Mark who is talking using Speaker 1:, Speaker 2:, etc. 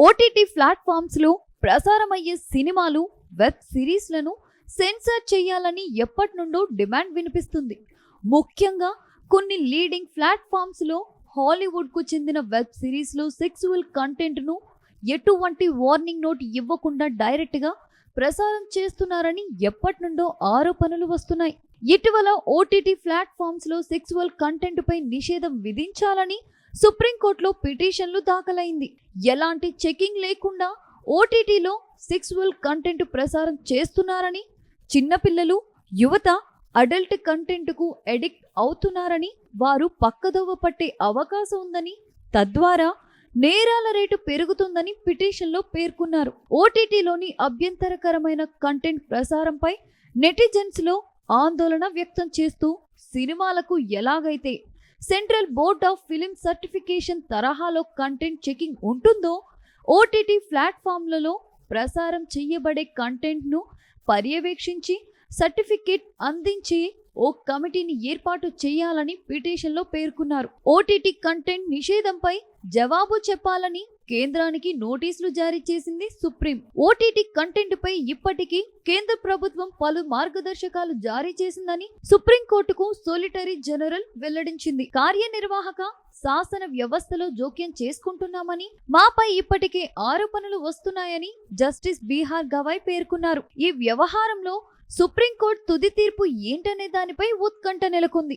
Speaker 1: OTT ప్లాట్ఫామ్స్లో ప్రసారమయ్యే సినిమాలు, web సిరీస్లను censor చేయాలని ఎప్పటి నుండో డిమాండ్ వినిపిస్తుంది. ముఖ్యంగా కొన్ని లీడింగ్ ప్లాట్ఫామ్స్లో హాలీవుడ్కు చెందిన వెబ్ సిరీస్లో సెక్సువల్ కంటెంట్ను ఎటువంటి వార్నింగ్ నోట్ ఇవ్వకుండా డైరెక్ట్గా ప్రసారం చేస్తున్నారని ఎప్పటి నుండో ఆరోపణలు వస్తున్నాయి. ఇటీవల ఓటీటీ ప్లాట్ఫామ్స్లో సెక్సువల్ కంటెంట్పై నిషేధం విధించాలని సుప్రీంకోర్టులో పిటిషన్లు దాఖలైంది. ఎలాంటి చెకింగ్ లేకుండా ఓటీటీలో సెక్సువల్ కంటెంట్ ప్రసారం చేస్తున్నారని, చిన్నపిల్లలు, యువత అడల్ట్ కంటెంట్కు ఎడిక్ట్ అవుతున్నారని, వారు పక్కదోవ పట్టే అవకాశం ఉందని, తద్వారా నేరాల రేటు పెరుగుతుందని పిటిషన్లో పేర్కొన్నారు. ఓటీటీలోని అభ్యంతరకరమైన కంటెంట్ ప్రసారంపై నెటిజన్స్లో ఆందోళన వ్యక్తం చేస్తూ సినిమాలకు ఎలాగైతే central board of film certification తరహాలో కంటెంట్ చెకింగ్ ఉంటుందో, ఓటీటీ ప్లాట్ఫామ్లలో ప్రసారం చేయబడే కంటెంట్ను పర్యవేక్షించి సర్టిఫికేట్ అందించే ఓ కమిటీని ఏర్పాటు చేయాలని పిటిషన్లో పేర్కొన్నారు. ఓటీటీ కంటెంట్ నిషేధంపై జవాబు చెప్పాలని కేంద్రానికి నోటీసులు జారీ చేసింది సుప్రీం. ఓటీటీ కంటెంట్ పై ఇప్పటికీ కేంద్ర ప్రభుత్వం పలు మార్గదర్శకాలు జారీ చేసిందని సుప్రీంకోర్టుకు సోలిటరీ జనరల్ వెల్లడించింది. కార్యనిర్వాహక శాసన వ్యవస్థలో జోక్యం చేసుకుంటున్నామని, మాపై ఇప్పటికే ఆరోపణలు వస్తున్నాయని జస్టిస్ బీహార్ గవాయ్ పేర్కొన్నారు. ఈ వ్యవహారంలో సుప్రీంకోర్టు తుది తీర్పు ఏంటనే దానిపై ఉత్కంఠ నెలకొంది.